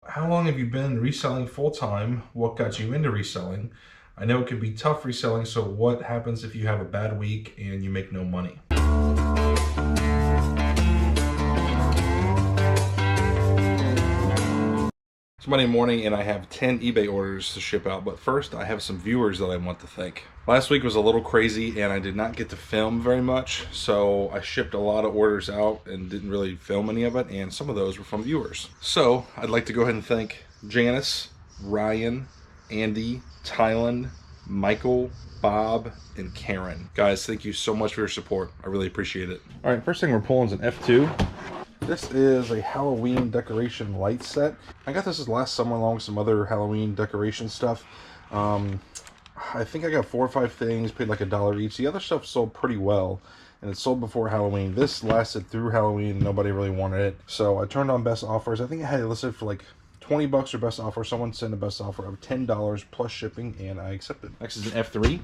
how long have you been reselling full-time? What got you into reselling? I know it can be tough reselling, so what happens if you have a bad week and you make no money? It's Monday morning and I have 10 eBay orders to ship out, but first I have some viewers that I want to thank. Last week was a little crazy and I did not get to film very much, so I shipped a lot of orders out and didn't really film any of it, and some of those were from viewers. So I'd like to go ahead and thank Janice, Ryan, Andy, Tylen, Michael, Bob, and Karen. Guys, thank you so much for your support. I really appreciate it. All right, first thing we're pulling is an F2. This is a Halloween decoration light set. I got this last summer along with some other Halloween decoration stuff. I think I got 4 or 5 things, paid like $1 each. The other stuff sold pretty well, and it sold before Halloween. This lasted through Halloween. Nobody really wanted it, so I turned on best offers. I think I had it listed for like 20 bucks or best offer. Someone sent a best offer of $10 plus shipping, and I accepted. Next is an F3.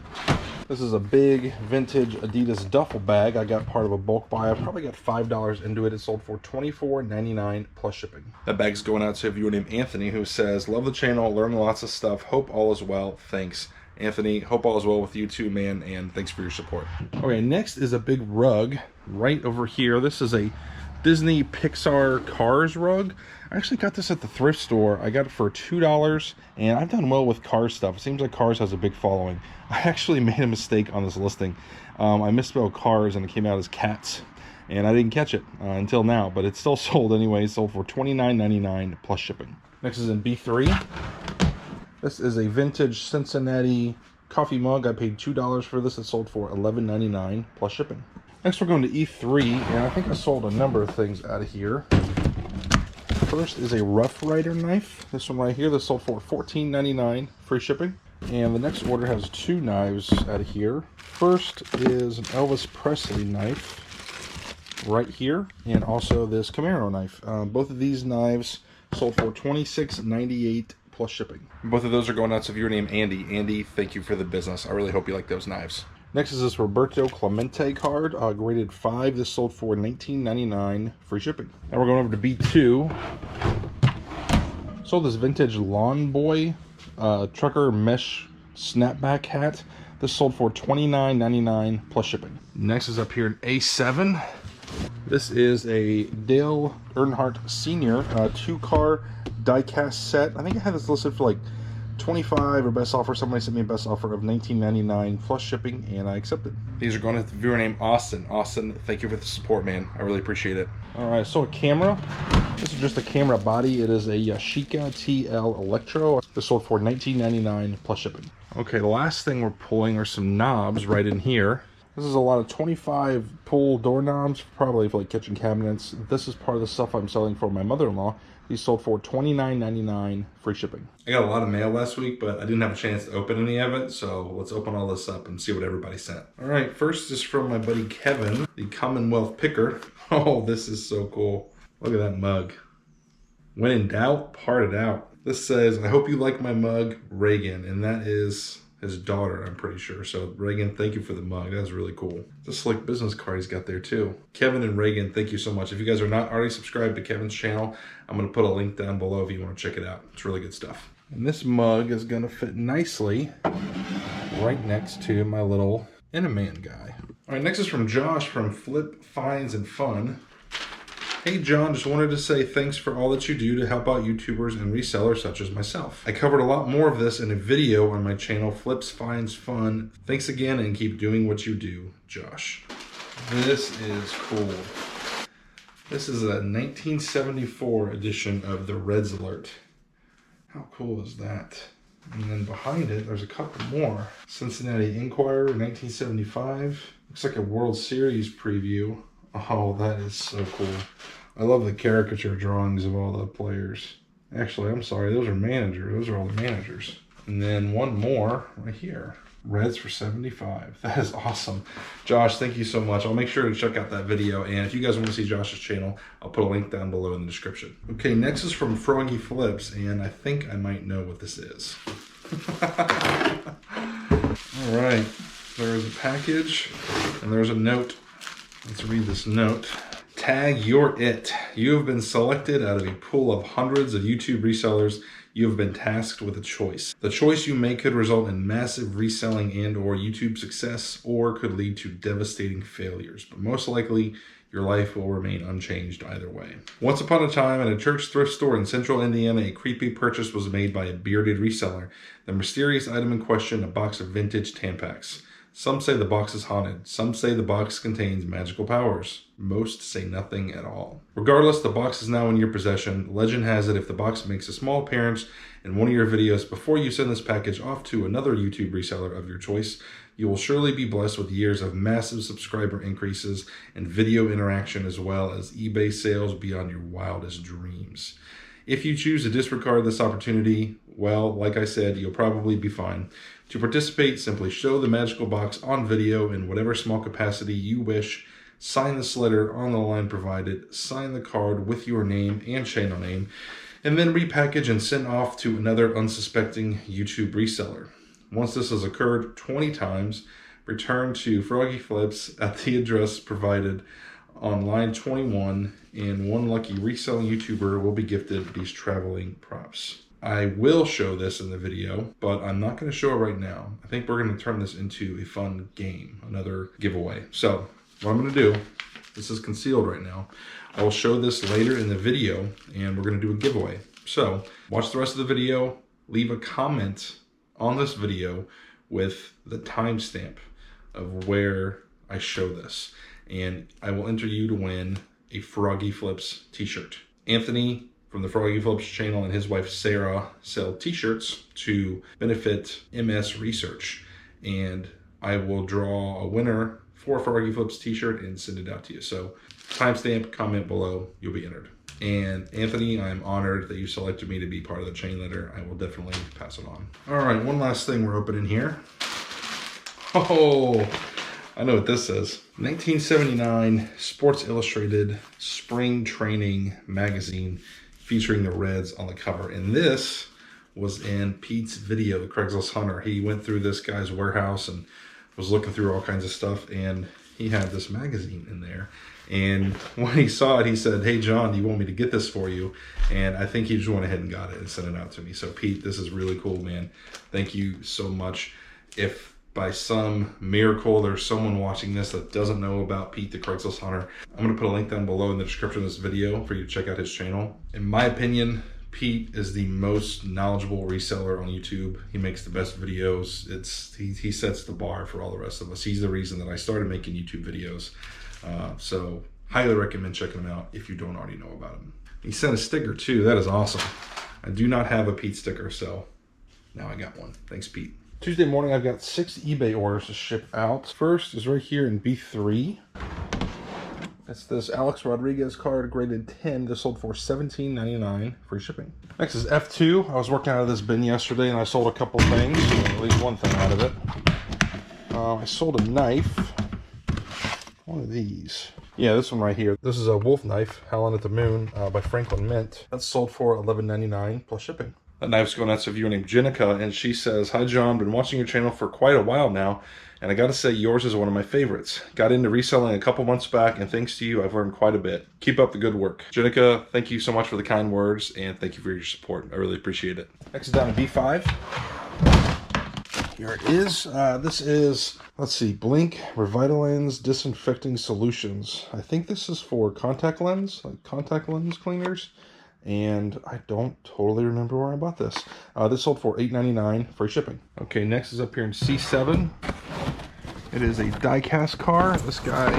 This is a big vintage Adidas duffel bag. I got part of a bulk buy. I probably got $5 into it. It sold for $24.99 plus shipping. That bag's going out to a viewer named Anthony, who says, "Love the channel, learn lots of stuff. Hope all is well. Thanks." Anthony, hope all is well with you too, man, and thanks for your support. Okay, next is a big rug right over here. This is a Disney Pixar Cars rug. I actually got this at the thrift store. I got it for $2, and I've done well with Cars stuff. It seems like Cars has a big following. I actually made a mistake on this listing. I misspelled Cars, and it came out as Cats, and I didn't catch it until now, but it's still sold anyway. It sold for $29.99 plus shipping. Next is in B3. This is a vintage Cincinnati coffee mug. I paid $2 for this. It sold for $11.99 plus shipping. Next we're going to E3, and I think I sold a number of things out of here. First is a Rough Rider knife. This one right here, this sold for $14.99 free shipping. And the next order has 2 knives out of here. First is an Elvis Presley knife right here, and also this Camaro knife. Both of these knives sold for $26.98 plus shipping. Both of those are going out to a viewer named Andy. Andy, thank you for the business. I really hope you like those knives. Next is this Roberto Clemente card, graded 5. This sold for $19.99 free shipping. Now we're going over to B2. Sold this vintage Lawn Boy trucker mesh snapback hat. This sold for $29.99 plus shipping. Next is up here an A7. This is a Dale Earnhardt Sr. 2-car die-cast set. I think I had this listed for like $25 or best offer. Somebody sent me a best offer of $19.99 plus shipping, and I accepted. These are going to the viewer named Austin. Austin, thank you for the support, man. I really appreciate it. All right, so a camera. This is just a camera body. It is a Yashica TL Electro. This sold for $19.99 plus shipping. Okay, the last thing we're pulling are some knobs right in here. This is a lot of 25 pull doorknobs, probably for like kitchen cabinets. This is part of the stuff I'm selling for my mother-in-law. These sold for $29.99 free shipping. I got a lot of mail last week, but I didn't have a chance to open any of it, so let's open all this up and see what everybody sent. All right, first is from my buddy Kevin, the Commonwealth Picker. Oh, this is so cool. Look at that mug. When in doubt, part it out. This says, "I hope you like my mug, Reagan," and that is his daughter, I'm pretty sure. So Reagan, thank you for the mug. That's really cool. It's a slick business card he's got there too. Kevin and Reagan, thank you so much. If you guys are not already subscribed to Kevin's channel, I'm going to put a link down below if you want to check it out. It's really good stuff. And this mug is going to fit nicely right next to my little Inaman guy. All right, next is from Josh from Flip Finds and Fun. "Hey John, just wanted to say thanks for all that you do to help out YouTubers and resellers such as myself. I covered a lot more of this in a video on my channel, Flips Finds Fun. Thanks again and keep doing what you do, Josh." This is cool. This is a 1974 edition of the Reds Alert. How cool is that? And then behind it, there's a couple more. Cincinnati Inquirer, 1975. Looks like a World Series preview. Oh, that is so cool. I love the caricature drawings of all the players. Actually, I'm sorry, those are managers. Those are all the managers. And then one more right here. Reds for 75. That is awesome. Josh, thank you so much. I'll make sure to check out that video. And if you guys want to see Josh's channel, I'll put a link down below in the description. Okay, next is from Froggy Flips, and I think I might know what this is. All right, there's a package and there's a note. Let's read this note. Tag, you're it. You have been selected out of a pool of hundreds of YouTube resellers. You have been tasked with a choice. The choice you make could result in massive reselling and or YouTube success, or could lead to devastating failures. But most likely, your life will remain unchanged either way. Once upon a time, at a church thrift store in central Indiana, a creepy purchase was made by a bearded reseller. The mysterious item in question, a box of vintage Tampax. Some say the box is haunted. Some say the box contains magical powers. Most say nothing at all. Regardless, the box is now in your possession. Legend has it if the box makes a small appearance in one of your videos before you send this package off to another YouTube reseller of your choice, you will surely be blessed with years of massive subscriber increases and video interaction, as well as eBay sales beyond your wildest dreams. If you choose to disregard this opportunity, well, like I said, you'll probably be fine. To participate, simply show the magical box on video in whatever small capacity you wish, sign this letter on the line provided, sign the card with your name and channel name, and then repackage and send off to another unsuspecting YouTube reseller. Once this has occurred 20 times, return to Froggy Flips at the address provided on line 21, and one lucky reselling YouTuber will be gifted these traveling props. I will show this in the video, but I'm not going to show it right now. I think we're going to turn this into a fun game, another giveaway. So what I'm going to do, this is concealed right now. I will show this later in the video, and we're going to do a giveaway. So watch the rest of the video, leave a comment on this video with the timestamp of where I show this, and I will enter you to win a Froggy Flips t-shirt. Anthony from the Froggy Flips channel and his wife Sarah sell t-shirts to benefit MS research, and I will draw a winner for a Froggy Flips t-shirt and send it out to you. So timestamp, comment below, you'll be entered. And Anthony, I'm honored that you selected me to be part of the chain letter. I will definitely pass it on. All right, one last thing we're opening here. Oh, I know what this says. 1979 Sports Illustrated Spring Training Magazine featuring the Reds on the cover. And this was in Pete's video, the Craigslist Hunter. He went through this guy's warehouse and was looking through all kinds of stuff, and he had this magazine in there. And when he saw it, he said, "Hey, John, do you want me to get this for you?" And I think he just went ahead and got it and sent it out to me. So Pete, this is really cool, man. Thank you so much. If by some miracle there's someone watching this that doesn't know about Pete the Craigslist Hunter, I'm going to put a link down below in the description of this video for you to check out his channel. In my opinion, Pete is the most knowledgeable reseller on YouTube. He makes the best videos. He sets the bar for all the rest of us. He's the reason that I started making YouTube videos. So highly recommend checking him out if you don't already know about him. He sent a sticker too. That is awesome. I do not have a Pete sticker, so now I got one. Thanks, Pete. Tuesday morning, I've got 6 eBay orders to ship out. First is right here in B3. It's this Alex Rodriguez card, graded 10. This sold for $17.99, free shipping. Next is F2. I was working out of this bin yesterday, and I sold a couple things, at least one thing out of it. I sold a knife. One of these. Yeah, this one right here. This is a wolf knife, Howlin' at the Moon, by Franklin Mint. That's sold for $11.99 plus shipping. That knife's going out to a viewer named Jenica, and she says, "Hi John, been watching your channel for quite a while now, and I gotta say yours is one of my favorites. Got into reselling a couple months back, and thanks to you, I've learned quite a bit. Keep up the good work." Jenica, thank you so much for the kind words, and thank you for your support. I really appreciate it. Next is down to B5. Here it is. This is, let's see, Blink Revitalens Disinfecting Solutions. I think this is for contact lens, like contact lens cleaners. And I don't totally remember where I bought this. This sold for $8.99, free shipping. Okay, next is up here in C7. It is a die-cast car. This guy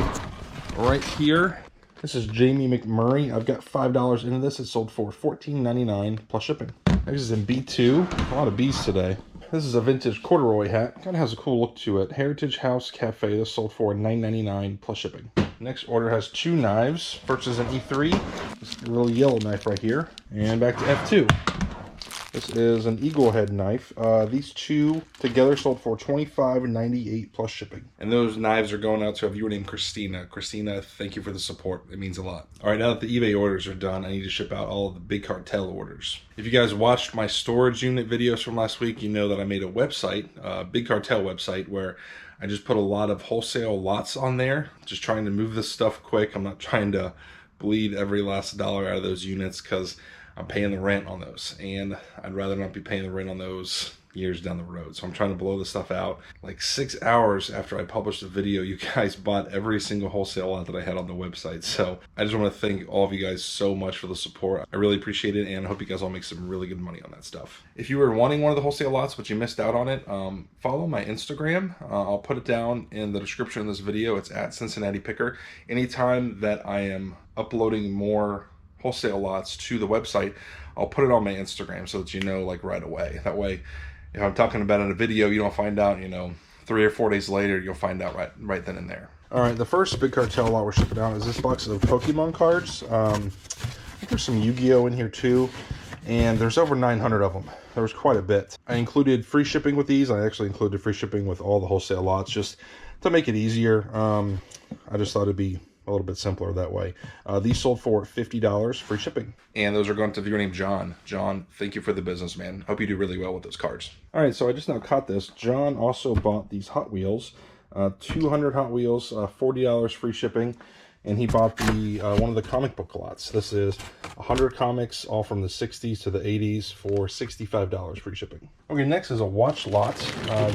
right here. This is Jamie McMurray. I've got $5 into this. It sold for $14.99 plus shipping. Next is in B2. A lot of B's today. This is a vintage corduroy hat. Kind of has a cool look to it. Heritage House Cafe. This sold for $9.99 plus shipping. Next order has 2 knives. First is an E3. This little yellow knife right here. And back to F2. This is an eagle head knife. These two together sold for $25.98 plus shipping. And those knives are going out to a viewer named Christina. Christina, thank you for the support. It means a lot. All right, now that the eBay orders are done, I need to ship out all of the Big Cartel orders. If you guys watched my storage unit videos from last week, you know that I made a website, a Big Cartel website, where I just put a lot of wholesale lots on there, just trying to move this stuff quick. I'm not trying to bleed every last dollar out of those units because I'm paying the rent on those, and I'd rather not be paying the rent on those years down the road. So I'm trying to blow this stuff out. Like 6 hours after I published the video, you guys bought every single wholesale lot that I had on the website. So I just want to thank all of you guys so much for the support. I really appreciate it, and I hope you guys all make some really good money on that stuff. If you were wanting one of the wholesale lots but you missed out on it, follow my Instagram. I'll put it down in the description of this video. It's at Cincinnati Picker. Anytime that I am uploading more wholesale lots to the website, I'll put it on my Instagram so that you know, like, right away. That way, if I'm talking about it in a video, you don't find out, 3 or 4 days later. You'll find out right then and there. All right, the first Big Cartel lot we're shipping out is this box of Pokemon cards. I think there's some Yu-Gi-Oh in here too, and there's over 900 of them. There was quite a bit. I included free shipping with these. I actually included free shipping with all the wholesale lots just to make it easier. I just thought it'd be a little bit simpler that way. These sold for $50 free shipping. And those are going to the viewer named John. John, thank you for the business, man. Hope you do really well with those cards. All right, so I just now caught this. John also bought these Hot Wheels, 200 Hot Wheels, $40 free shipping. And he bought the one of the comic book lots. This is 100 comics, all from the 60s to the 80s for $65 free shipping. Okay, next is a watch lot.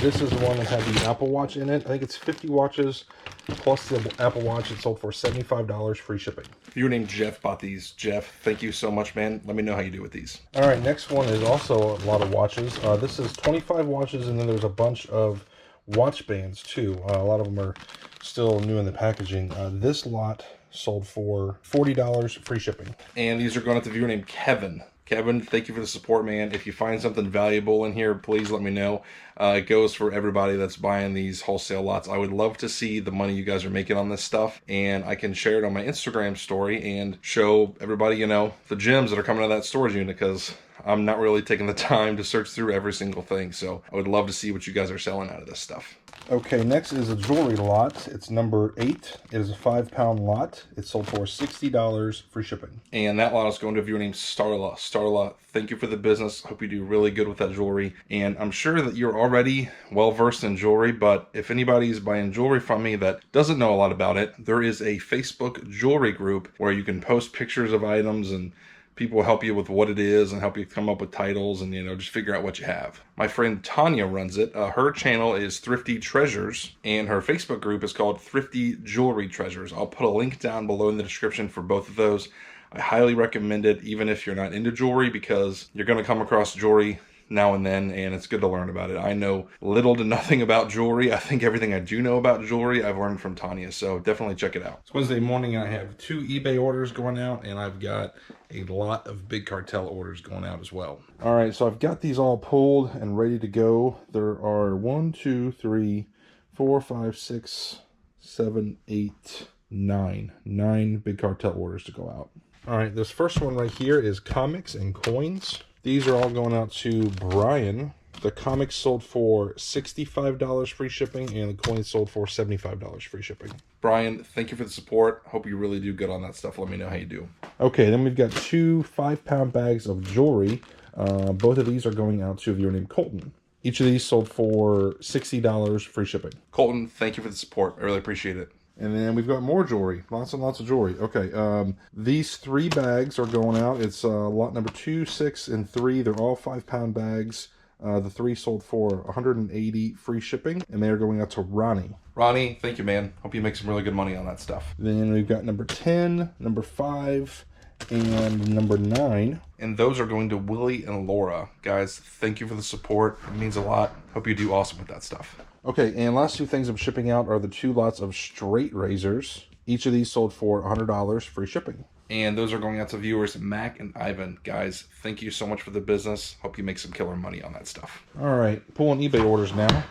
This is the one that had the Apple Watch in it. I think it's 50 watches plus the Apple Watch. It sold for $75 free shipping. Viewer named Jeff bought these. Jeff, thank you so much, man. Let me know how you do with these. All right, next one is also a lot of watches. This is 25 watches, and then there's a bunch of watch bands too. A lot of them are still new in the packaging. This lot sold for $40 free shipping. And these are going out to a viewer named Kevin. Kevin, thank you for the support, man. If you find something valuable in here, please let me know. It goes for everybody that's buying these wholesale lots. I would love to see the money you guys are making on this stuff, and I can share it on my Instagram story and show everybody, the gems that are coming out of that storage unit, because I'm not really taking the time to search through every single thing. So I would love to see what you guys are selling out of this stuff. Okay, next is a jewelry lot. It's number 8. It is a 5-pound lot. It sold for $60 free shipping. And that lot is going to a viewer named Starla. Starla, thank you for the business. Hope you do really good with that jewelry. And I'm sure that you're already well versed in jewelry, but if anybody's buying jewelry from me that doesn't know a lot about it, there is a Facebook jewelry group where you can post pictures of items, and people will help you with what it is and help you come up with titles and, just figure out what you have. My friend Tanya runs it. Her channel is Thrifty Treasures, and her Facebook group is called Thrifty Jewelry Treasures. I'll put a link down below in the description for both of those. I highly recommend it, even if you're not into jewelry, because you're going to come across jewelry now and then, and it's good to learn about it. I know little to nothing about jewelry. I think everything I do know about jewelry, I've learned from Tanya, so definitely check it out. It's Wednesday morning. I have 2 eBay orders going out, and I've got a lot of Big Cartel orders going out as well. All right, so I've got these all pulled and ready to go. There are 1, 2, 3, 4, 5, 6, 7, 8, 9 Big Cartel orders to go out. All right, this first one right here is comics and coins. These are all going out to Brian. The comics sold for $65 free shipping, and the coins sold for $75 free shipping. Brian, thank you for the support. Hope you really do good on that stuff. Let me know how you do. Okay, then we've got 2 5-pound bags of jewelry. Both of these are going out to a viewer named Colton. Each of these sold for $60 free shipping. Colton, thank you for the support. I really appreciate it. And then we've got more jewelry. Lots and lots of jewelry. Okay, these 3 bags are going out. It's lot number 2, 6, and 3. They're all 5-pound bags. The 3 sold for $180 free shipping, and they are going out to Ronnie. Ronnie, thank you, man. Hope you make some really good money on that stuff. Then we've got number 10, number 5, and number 9. And those are going to Willie and Laura. Guys, thank you for the support. It means a lot. Hope you do awesome with that stuff. Okay, and last 2 things I'm shipping out are the 2 lots of straight razors. Each of these sold for $100 free shipping. And those are going out to viewers Mac and Ivan. Guys, thank you so much for the business. Hope you make some killer money on that stuff. All right, pulling eBay orders now.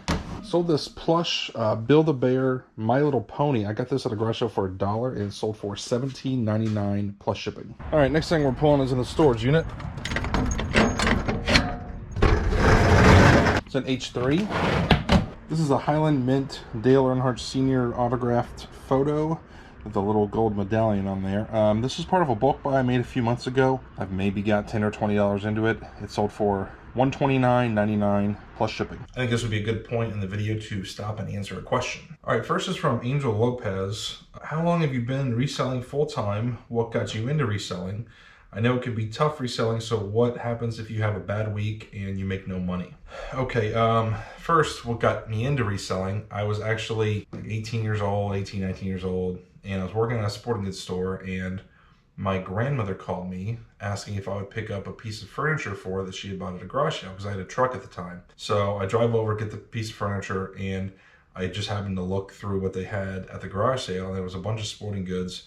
Sold this plush Build-A-Bear My Little Pony. I got this at a garage sale for $1, and it sold for $17.99 plus shipping. All right, next thing we're pulling is in the storage unit. It's an H3. This is a Highland Mint Dale Earnhardt Sr. autographed photo with a little gold medallion on there. This is part of a bulk buy I made a few months ago. I've maybe got $10 or $20 into it. It sold for $129.99 plus shipping. I think this would be a good point in the video to stop and answer a question. All right, first is from Angel Lopez. How long have you been reselling full-time? What got you into reselling? I know it could be tough reselling, so what happens if you have a bad week and you make no money? Okay, first, what got me into reselling, I was actually like 18 years old, 18, 19 years old, and I was working at a sporting goods store, and my grandmother called me asking if I would pick up a piece of furniture for her that she had bought at a garage sale, because I had a truck at the time. So I drive over, get the piece of furniture, and I just happened to look through what they had at the garage sale, and there was a bunch of sporting goods.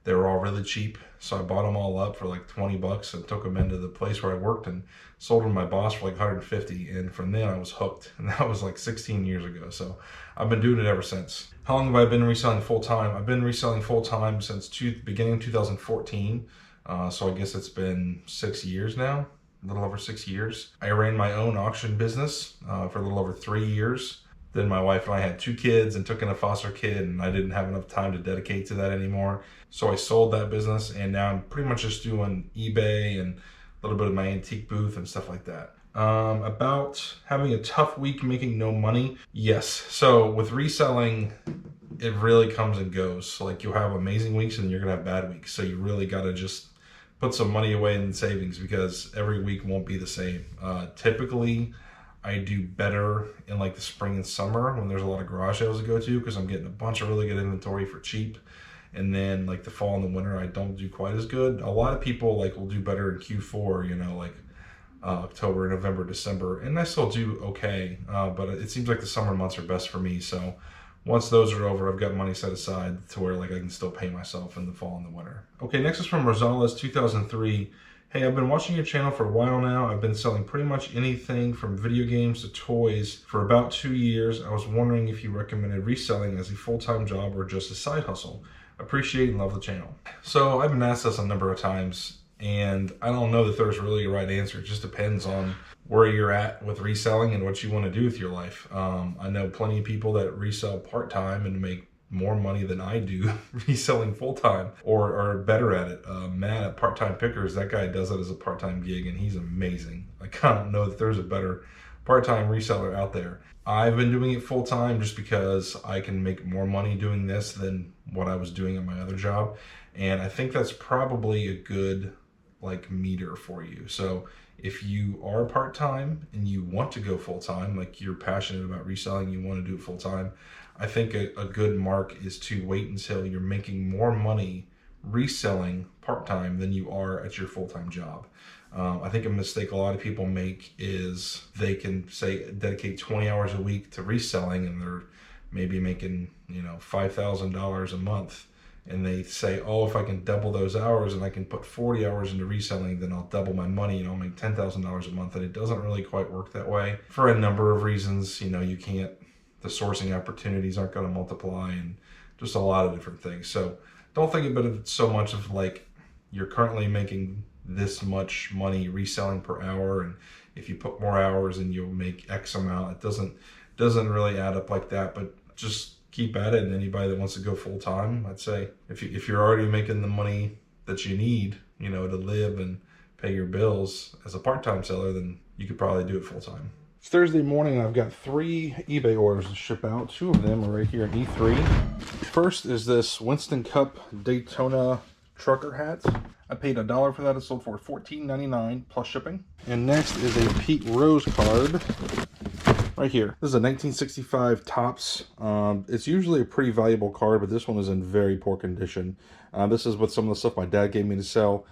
They were all really cheap, so I bought them all up for like 20 bucks and took them into the place where I worked and sold them to my boss for like 150. And from then I was hooked, and that was like 16 years ago. So I've been doing it ever since. How long have I been reselling full time? I've been reselling full time since beginning of 2014. So I guess it's been 6 years now, a little over 6 years. I ran my own auction business for a little over 3 years. Then my wife and I had 2 kids and took in a foster kid, and I didn't have enough time to dedicate to that anymore. So I sold that business, and now I'm pretty much just doing eBay and a little bit of my antique booth and stuff like that. About having a tough week making no money. Yes. So with reselling, it really comes and goes. So like you'll have amazing weeks and you're going to have bad weeks. So you really got to just put some money away in savings, because every week won't be the same. Typically, I do better in like the spring and summer when there's a lot of garage sales to go to, because I'm getting a bunch of really good inventory for cheap. And then like the fall and the winter, I don't do quite as good. A lot of people like will do better in Q4, you know, like October, November, December, and I still do okay. But it seems like the summer months are best for me. So once those are over, I've got money set aside to where like I can still pay myself in the fall and the winter. Okay, next is from Rosales 2003. Hey, I've been watching your channel for a while now. I've been selling pretty much anything from video games to toys for about 2 years. I was wondering if you recommended reselling as a full-time job or just a side hustle. Appreciate and love the channel. So I've been asked this a number of times, and I don't know that there's really a right answer. It just depends on where you're at with reselling and what you want to do with your life. I know plenty of people that resell part-time and make more money than I do reselling full-time, or are better at it. Matt at Part-Time Pickers, that guy does it as a part-time gig, and he's amazing. Like, I don't know that there's a better part-time reseller out there. I've been doing it full-time just because I can make more money doing this than what I was doing at my other job, and I think that's probably a good like meter for you. So if you are part-time and you want to go full-time, like you're passionate about reselling, you want to do it full-time, I think a good mark is to wait until you're making more money reselling part-time than you are at your full-time job. I think a mistake a lot of people make is they can say dedicate 20 hours a week to reselling, and they're maybe making, you know, $5,000 a month. And they say, oh, if I can double those hours and I can put 40 hours into reselling, then I'll double my money and I'll make $10,000 a month. And it doesn't really quite work that way for a number of reasons. You know, you can't, the sourcing opportunities aren't going to multiply, and just a lot of different things. So don't think about it so much of like you're currently making this much money reselling per hour, and if you put more hours in you'll make X amount. It doesn't really add up like that, but just keep at it. And anybody that wants to go full time, I'd say if you're already making the money that you need, you know, to live and pay your bills as a part-time seller, then you could probably do it full time. It's Thursday morning, and I've got 3 eBay orders to ship out. 2 of them are right here in E3. First is this Winston Cup Daytona trucker hat. I paid $1 for that. It sold for $14.99 plus shipping. And next is a Pete Rose card right here. This is a 1965 Topps. It's usually a pretty valuable card, but this one is in very poor condition. This is with some of the stuff my dad gave me to sell.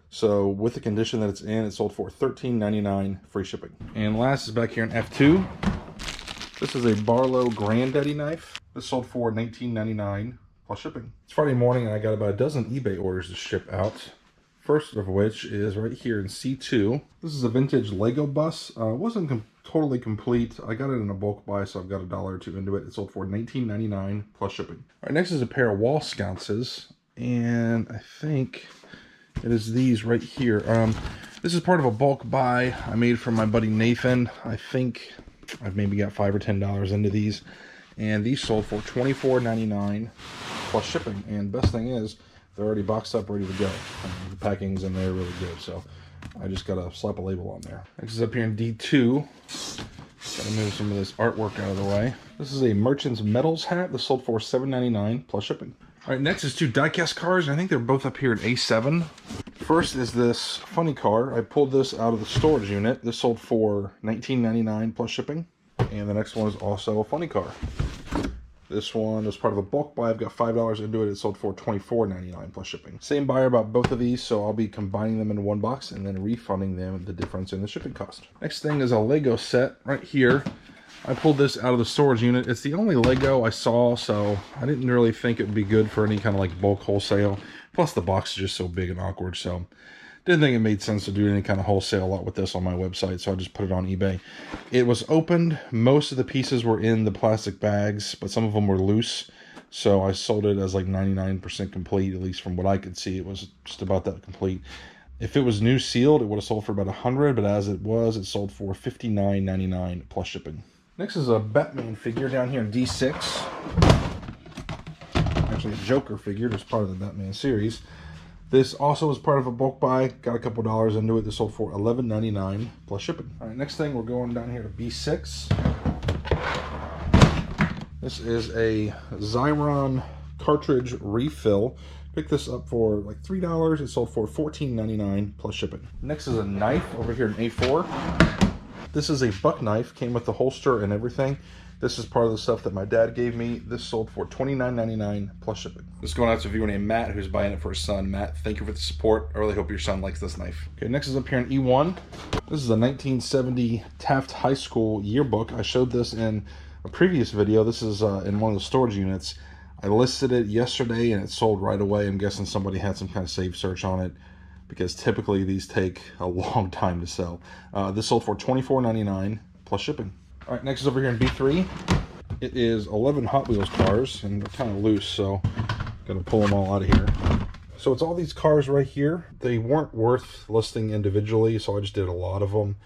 So with the condition that it's in, it sold for $13.99 free shipping. And last is back here in F2. This is a Barlow Granddaddy knife. This sold for $19.99 plus shipping. It's Friday morning, and I got about a dozen eBay orders to ship out. First of which is right here in C2. This is a vintage Lego bus. It wasn't totally complete. I got it in a bulk buy, so I've got $1 or $2 into it. It sold for $19.99 plus shipping. All right, next is a pair of wall sconces, and I think it is these right here. This is part of a bulk buy I made from my buddy Nathan. I think I've maybe got $5 or $10 into these, and these sold for $24.99 plus shipping. And best thing is, they're already boxed up, ready to go. The packing's in there really good, so I just gotta slap a label on there. Next is up here in D2. Gotta move some of this artwork out of the way. This is a Merchant's Metals hat. This sold for $7.99 plus shipping. All right, next is two diecast cars. I think they're both up here at A7. First is this funny car. I pulled this out of the storage unit. This sold for $19.99 plus shipping. And the next one is also a funny car. This one is part of a bulk buy. I've got $5 into it. It sold for $24.99 plus shipping. Same buyer bought both of these, so I'll be combining them in one box and then refunding them the difference in the shipping cost. Next thing is a Lego set right here. I pulled this out of the storage unit. It's the only Lego I saw, so I didn't really think it would be good for any kind of like bulk wholesale. Plus the box is just so big and awkward, so didn't think it made sense to do any kind of wholesale lot with this on my website, so I just put it on eBay. It was opened. Most of the pieces were in the plastic bags, but some of them were loose, so I sold it as like 99% complete, at least from what I could see. It was just about that complete. If it was new sealed, it would have sold for about $100, but as it was, it sold for $59.99 plus shipping. Next is a Batman figure down here in D6. Actually, a Joker figure, just part of the Batman series. This also was part of a bulk buy. Got a couple dollars into it. This sold for $11.99 plus shipping. All right, next thing, we're going down here to B6. This is a Xyron cartridge refill. Picked this up for like $3. It sold for $14.99 plus shipping. Next is a knife over here in A4. This is a buck knife, came with the holster and everything. This is part of the stuff that my dad gave me. This sold for $29.99 plus shipping. This is going out to a viewer named Matt, who's buying it for his son. Matt, thank you for the support. I really hope your son likes this knife. Okay, next is up here in E1. This is a 1970 Taft High School yearbook. I showed this in a previous video. This is in one of the storage units. I listed it yesterday and it sold right away. I'm guessing somebody had some kind of save search on it, because typically these take a long time to sell. This sold for $24.99 plus shipping. All right, next is over here in B3. It is 11 Hot Wheels cars, and they're kind of loose, so I'm gonna pull them all out of here. So it's all these cars right here. They weren't worth listing individually, so I just did a lot of them.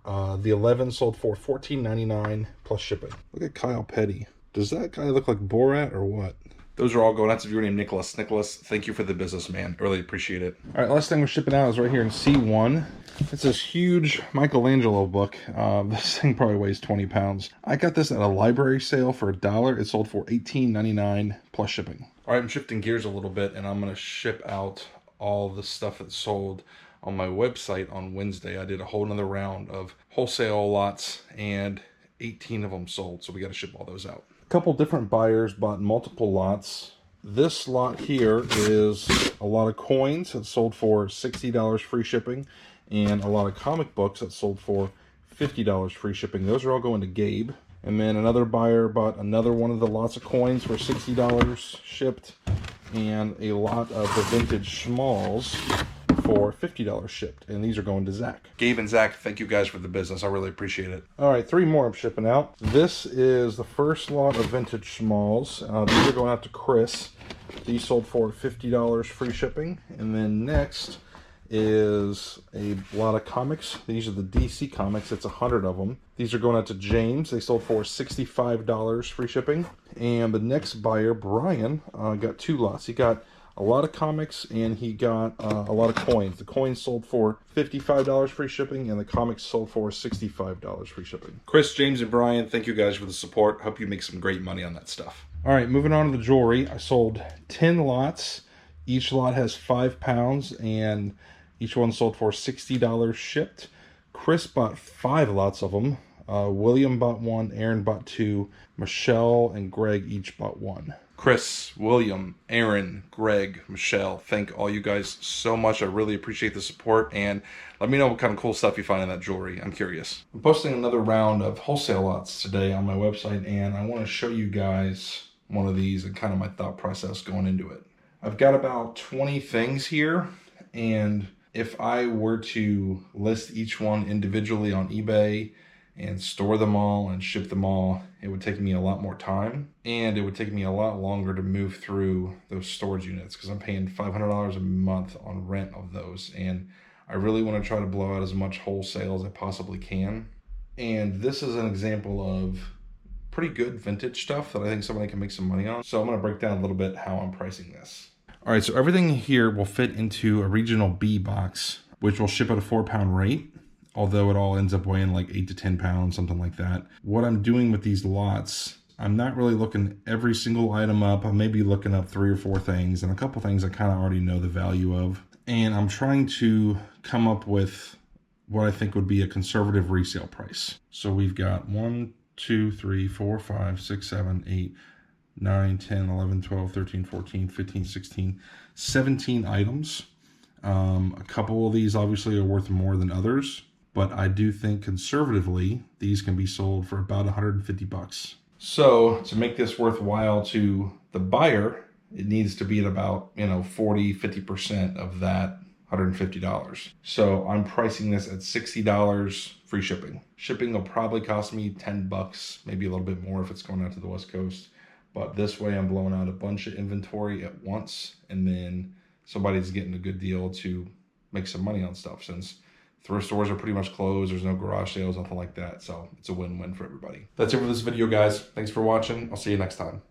The 11 sold for $14.99 plus shipping. Look at Kyle Petty. Does that guy look like Borat or what? Those are all going out to a viewer named Nicholas. Nicholas, thank you for the business, man. I really appreciate it. All right, last thing we're shipping out is right here in C1. It's this huge Michelangelo book. This thing probably weighs 20 pounds. I got this at a library sale for $1. It sold for $18.99 plus shipping. All right, I'm shifting gears a little bit, and I'm going to ship out all the stuff that's sold on my website on Wednesday. I did a whole nother round of wholesale lots, and 18 of them sold, so we got to ship all those out. A couple different buyers bought multiple lots. This lot here is a lot of coins that sold for $60 free shipping, and a lot of comic books that sold for $50 free shipping. Those are all going to Gabe. And then another buyer bought another one of the lots of coins for $60 shipped, and a lot of the vintage smalls for $50 shipped, and these are going to Zach. Gabe and Zach, thank you guys for the business. I really appreciate it. All right, 3 more I'm shipping out. This is the first lot of vintage smalls. These are going out to Chris. These sold for $50 free shipping. And then next is a lot of comics. These are the DC comics. It's 100 of them. These are going out to James. They sold for $65 free shipping. And the next buyer, Brian, got 2 lots. He got a lot of comics, and he got a lot of coins. The coins sold for $55 free shipping, and the comics sold for $65 free shipping. Chris, James, and Brian, thank you guys for the support. Hope you make some great money on that stuff. All right, moving on to the jewelry. I sold 10 lots. Each lot has 5 pounds, and each one sold for $60 shipped. Chris bought 5 lots of them. William bought 1, Aaron bought 2, Michelle and Greg each bought 1. Chris, William, Aaron, Greg, Michelle, thank all you guys so much. I really appreciate the support, and let me know what kind of cool stuff you find in that jewelry. I'm curious. I'm posting another round of wholesale lots today on my website, and I want to show you guys one of these and kind of my thought process going into it. I've got about 20 things here, and if I were to list each one individually on eBay and store them all and ship them all, it would take me a lot more time, and it would take me a lot longer to move through those storage units, because I'm paying $500 a month on rent of those, and I really want to try to blow out as much wholesale as I possibly can. And this is an example of pretty good vintage stuff that I think somebody can make some money on. So I'm gonna break down a little bit how I'm pricing this. All right, so everything here will fit into a regional B box, which will ship at a 4-pound rate, although it all ends up weighing like 8 to 10 pounds, something like that. What I'm doing with these lots, I'm not really looking every single item up. I'm maybe looking up 3 or 4 things, and a couple things I kind of already know the value of. And I'm trying to come up with what I think would be a conservative resale price. So we've got 1, 2, 3, 4, 5, 6, 7, 8, 9, 10, 11, 12, 13, 14, 15, 16, 17 items. A couple of these obviously are worth more than others, but I do think conservatively, these can be sold for about 150 bucks. So to make this worthwhile to the buyer, it needs to be at about, 40, 50% of that $150. So I'm pricing this at $60 free shipping. Shipping will probably cost me 10 bucks, maybe a little bit more if it's going out to the West Coast. But this way I'm blowing out a bunch of inventory at once, and then somebody's getting a good deal to make some money on stuff, since thrift stores are pretty much closed. There's no garage sales, nothing like that. So it's a win-win for everybody. That's it for this video, guys. Thanks for watching. I'll see you next time.